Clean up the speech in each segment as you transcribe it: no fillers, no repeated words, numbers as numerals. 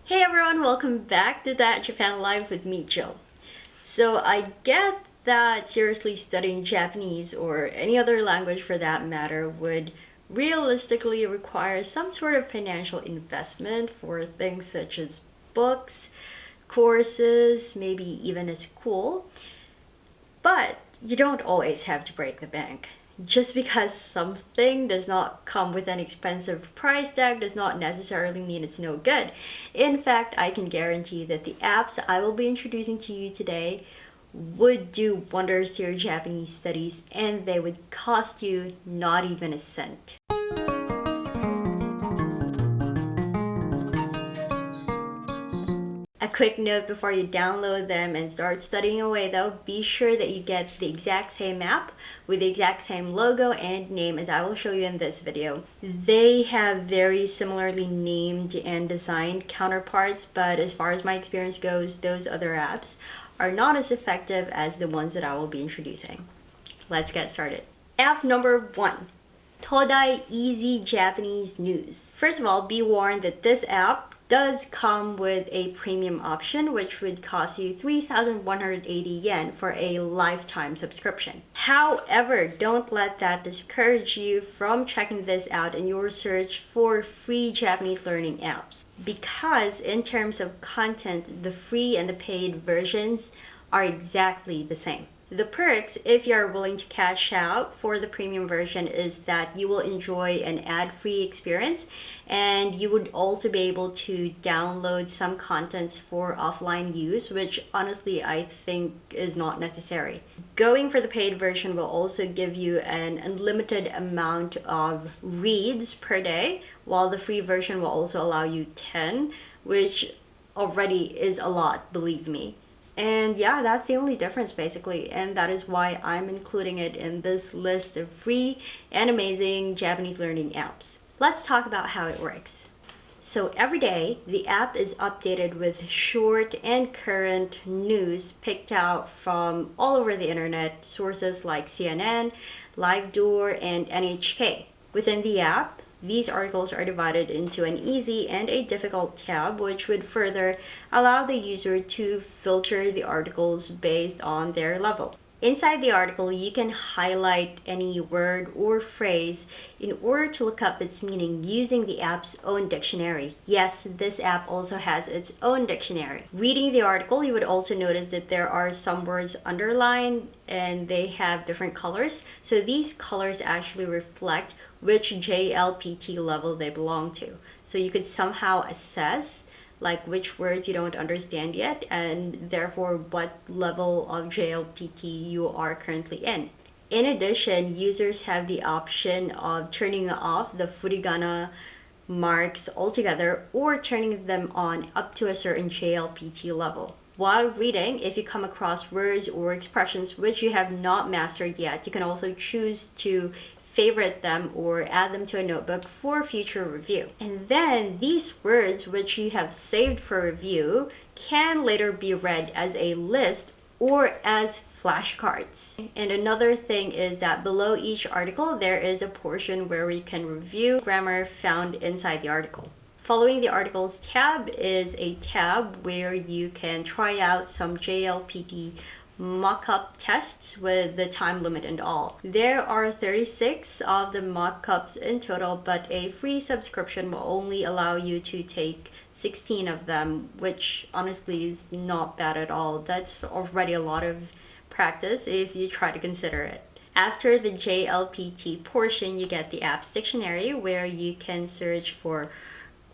Hey everyone, welcome back to That Japan Live with me, Jill. So I get that seriously studying Japanese or any other language for that matter would realistically require some sort of financial investment for things such as books, courses, maybe even a school. But you don't always have to break the bank. Just because something does not come with an expensive price tag does not necessarily mean it's no good. In fact, I can guarantee that the apps I will be introducing to you today would do wonders to your Japanese studies and they would cost you not even a cent. A quick note before you download them and start studying away though, be sure that you get the exact same app with the exact same logo and name as I will show you in this video. They have very similarly named and designed counterparts, but as far as my experience goes, those other apps are not as effective as the ones that I will be introducing. Let's get started. App number 1. Todai Easy Japanese News. First of all, be warned that this app does come with a premium option which would cost you 3,180 yen for a lifetime subscription. However, don't let that discourage you from checking this out in your search for free Japanese learning apps. Because in terms of content, the free and the paid versions are exactly the same. The perks, if you're willing to cash out for the premium version, is that you will enjoy an ad-free experience and you would also be able to download some contents for offline use, which honestly I think is not necessary. Going for the paid version will also give you an unlimited amount of reads per day, while the free version will also allow you 10, which already is a lot, believe me. And yeah, that's the only difference basically, and that is why I'm including it in this list of free and amazing Japanese learning apps. Let's talk about how it works. So every day, the app is updated with short and current news picked out from all over the internet, sources like CNN, LiveDoor, and NHK. Within the app, these articles are divided into an easy and a difficult tab, which would further allow the user to filter the articles based on their level. Inside the article, you can highlight any word or phrase in order to look up its meaning using the app's own dictionary. Yes, this app also has its own dictionary. Reading the article, you would also notice that there are some words underlined and they have different colors. So these colors actually reflect which JLPT level they belong to. So you could somehow assess like which words you don't understand yet and therefore what level of JLPT you are currently in. In addition, users have the option of turning off the furigana marks altogether or turning them on up to a certain JLPT level. While reading, if you come across words or expressions which you have not mastered yet, you can also choose to favorite them or add them to a notebook for future review. And then these words which you have saved for review can later be read as a list or as flashcards. And another thing is that below each article there is a portion where we can review grammar found inside the article. Following the articles tab is a tab where you can try out some JLPT mock-up tests with the time limit and all. There are 36 of the mock-ups in total, but a free subscription will only allow you to take 16 of them, which honestly is not bad at all. That's already a lot of practice if you try to consider it. After the JLPT portion, you get the app's dictionary where you can search for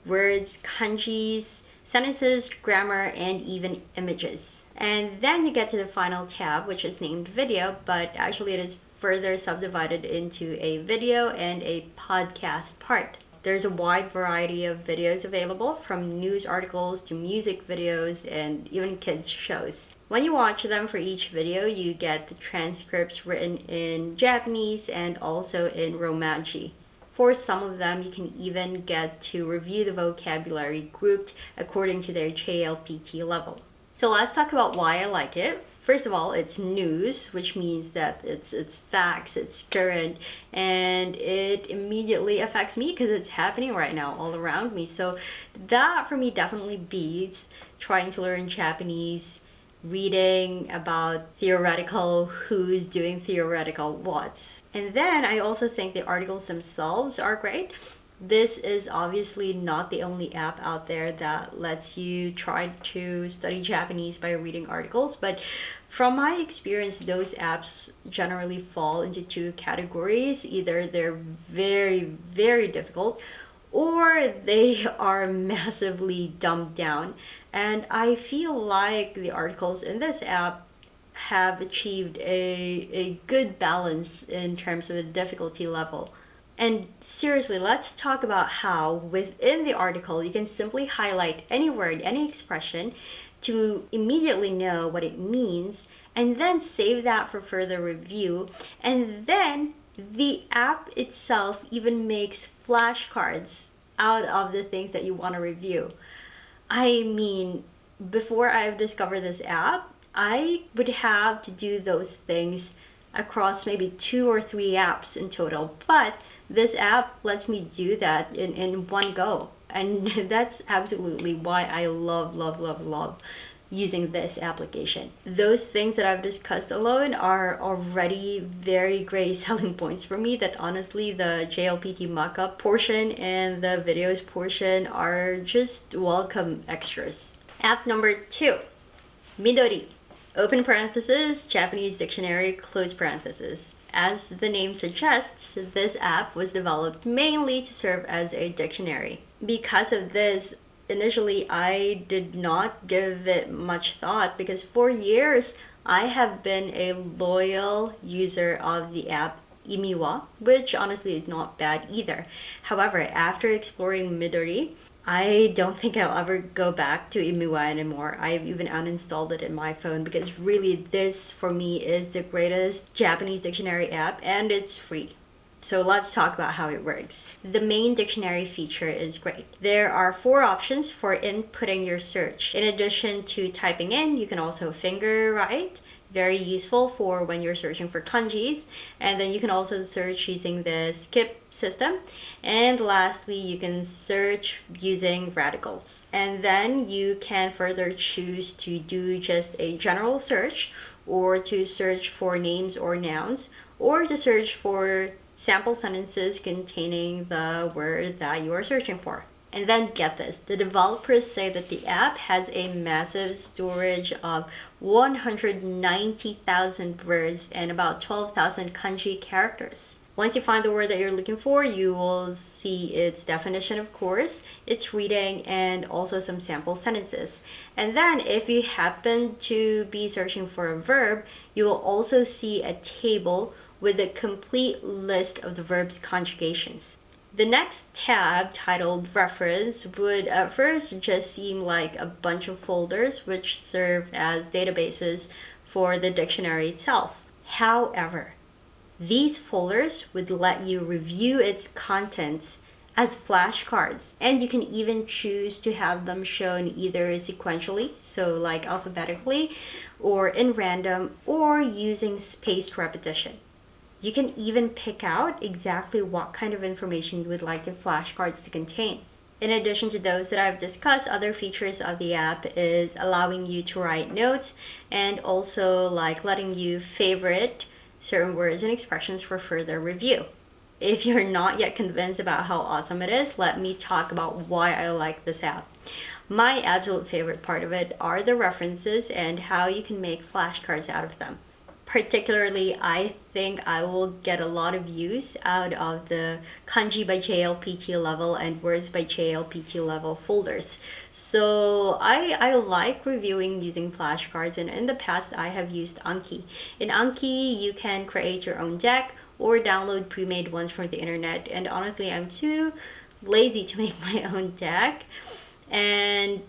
words, kanjis, sentences, grammar, and even images. And then you get to the final tab, which is named video, but actually it is further subdivided into a video and a podcast part. There's a wide variety of videos available, from news articles to music videos and even kids shows. When you watch them for each video, you get the transcripts written in Japanese and also in Romanji. For some of them, you can even get to review the vocabulary grouped according to their JLPT level. So let's talk about why I like it. First of all, it's news, which means that it's facts, it's current, and it immediately affects me because it's happening right now all around me. So that for me definitely beats trying to learn Japanese, reading about theoretical who's doing theoretical what. And then I also think the articles themselves are great. This is obviously not the only app out there that lets you try to study Japanese by reading articles, but from my experience, those apps generally fall into two categories. Either they're very difficult, or they are massively dumbed down. And I feel like the articles in this app have achieved a good balance in terms of the difficulty level. And seriously, let's talk about how within the article you can simply highlight any word, any expression to immediately know what it means and then save that for further review. And then the app itself even makes flashcards out of the things that you want to review. I mean, before I've discovered this app, I would have to do those things across maybe 2 or 3 apps in total. But this app lets me do that in one go. And that's absolutely why I love using this application. Those things that I've discussed alone are already very great selling points for me that honestly the JLPT mockup portion and the videos portion are just welcome extras. App number 2, Midori. Open parenthesis, Japanese dictionary, close parenthesis. As the name suggests, this app was developed mainly to serve as a dictionary. Because of this, initially I did not give it much thought because for years I have been a loyal user of the app Imiwa, which honestly is not bad either. However, after exploring Midori, I don't think I'll ever go back to Imiwa anymore. I've even uninstalled it in my phone because really this for me is the greatest Japanese dictionary app and it's free. So let's talk about how it works. The main dictionary feature is great. There are 4 options for inputting your search. In addition to typing in, you can also finger write. Very useful for when you're searching for kanjis. And then you can also search using the skip system. And lastly, you can search using radicals. And then you can further choose to do just a general search, or to search for names or nouns, or to search for sample sentences containing the word that you are searching for. And then get this, the developers say that the app has a massive storage of 190,000 words and about 12,000 kanji characters. Once you find the word that you're looking for, you will see its definition, of course, its reading, and also some sample sentences. And then if you happen to be searching for a verb, you will also see a table with a complete list of the verb's conjugations. The next tab, titled Reference, would at first just seem like a bunch of folders which serve as databases for the dictionary itself. However, these folders would let you review its contents as flashcards, and you can even choose to have them shown either sequentially, so like alphabetically, or in random, or using spaced repetition. You can even pick out exactly what kind of information you would like the flashcards to contain. In addition to those that I've discussed, other features of the app is allowing you to write notes and also like letting you favorite certain words and expressions for further review. If you're not yet convinced about how awesome it is, let me talk about why I like this app. My absolute favorite part of it are the references and how you can make flashcards out of them. Particularly, I think I will get a lot of use out of the kanji by JLPT level and words by JLPT level folders. So I like reviewing using flashcards, and in the past I have used Anki. In Anki, you can create your own deck or download pre-made ones from the internet, and honestly I'm too lazy to make my own deck. And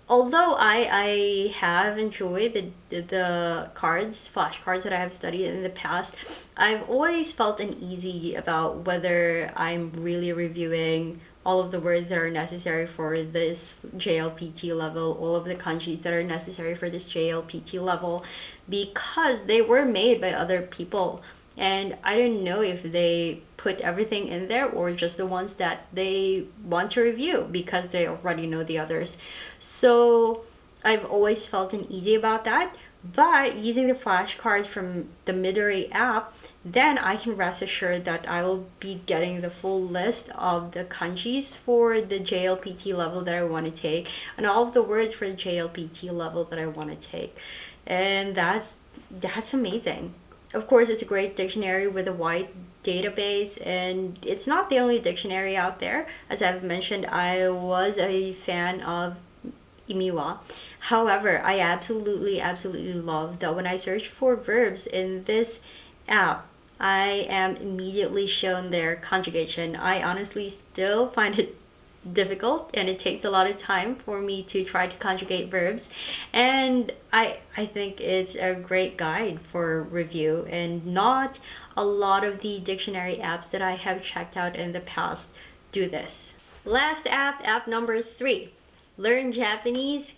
although I have enjoyed the cards, flashcards that I have studied in the past, I've always felt uneasy about whether I'm really reviewing all of the words that are necessary for this JLPT level, all of the kanjis that are necessary for this JLPT level, because they were made by other people. And I didn't know if they put everything in there or just the ones that they want to review because they already know the others. So I've always felt uneasy about that. But using the flashcards from the Midori app, then I can rest assured that I will be getting the full list of the kanjis for the JLPT level that I want to take and all of the words for the JLPT level that I want to take. And that's amazing. Of course, it's a great dictionary with a wide database, and it's not the only dictionary out there. As I've mentioned, I was a fan of Imiwa. However, I absolutely love that when I search for verbs in this app, I am immediately shown their conjugation. I honestly still find it difficult, and it takes a lot of time for me to try to conjugate verbs, and I think it's a great guide for review, and not a lot of the dictionary apps that I have checked out in the past do this. Last app number 3, Learn Japanese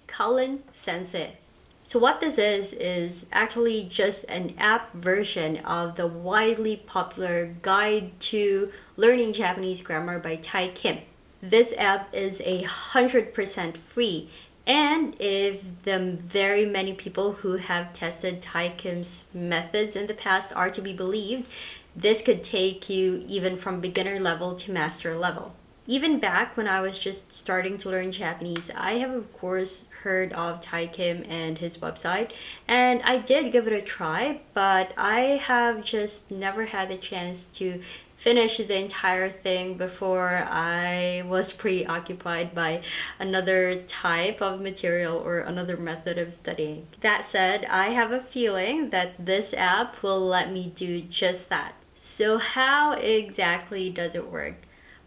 Sensei. So what this is actually just an app version of the widely popular Guide to Learning Japanese Grammar by Tai Kim. This app is 100% free, and if the very many people who have tested Tai Kim's methods in the past are to be believed, this could take you even from beginner level to master level. Even back when I was just starting to learn Japanese, I have of course heard of Tai Kim and his website, and I did give it a try, but I have just never had the chance to finish the entire thing before I was preoccupied by another type of material or another method of studying. That said, I have a feeling that this app will let me do just that. So how exactly does it work?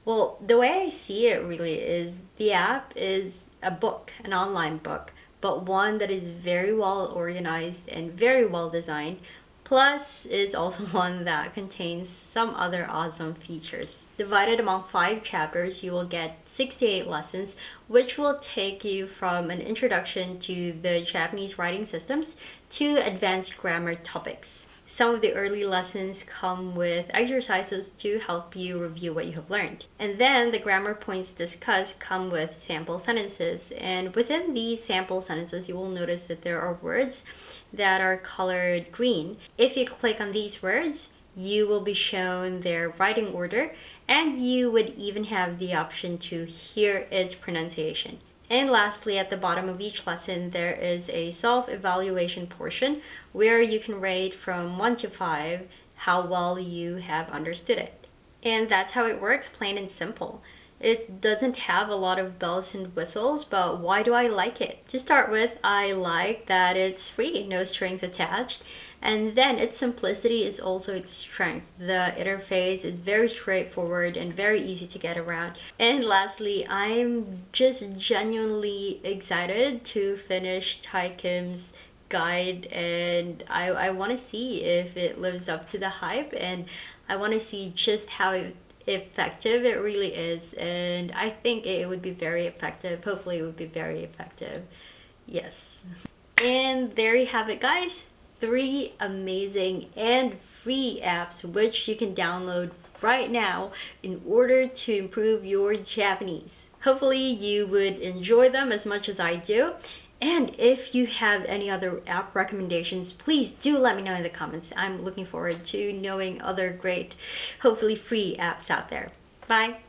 Well, the way I see it really is the app is a book, an online book, but one that is very well organized and very well designed. Plus, it's also one that contains some other awesome features. Divided among 5 chapters, you will get 68 lessons, which will take you from an introduction to the Japanese writing systems to advanced grammar topics. Some of the early lessons come with exercises to help you review what you have learned. And then the grammar points discussed come with sample sentences. And within these sample sentences, you will notice that there are words that are colored green. If you click on these words, you will be shown their writing order, and you would even have the option to hear its pronunciation. And lastly, at the bottom of each lesson, there is a self-evaluation portion where you can rate from 1 to 5 how well you have understood it. And that's how it works, plain and simple. It doesn't have a lot of bells and whistles, but why do I like it? To start with, I like that it's free, no strings attached. And then its simplicity is also its strength. The interface is very straightforward and very easy to get around. And lastly, I'm just genuinely excited to finish Tai Kim's guide, and I want to see if it lives up to the hype, and I want to see just how effective it really is, and I think it would be very effective. Hopefully it would be very effective. Yes. And there you have it, guys. 3 amazing and free apps which you can download right now in order to improve your Japanese. Hopefully you would enjoy them as much as I do. And if you have any other app recommendations, please do let me know in the comments. I'm looking forward to knowing other great, hopefully free apps out there. Bye!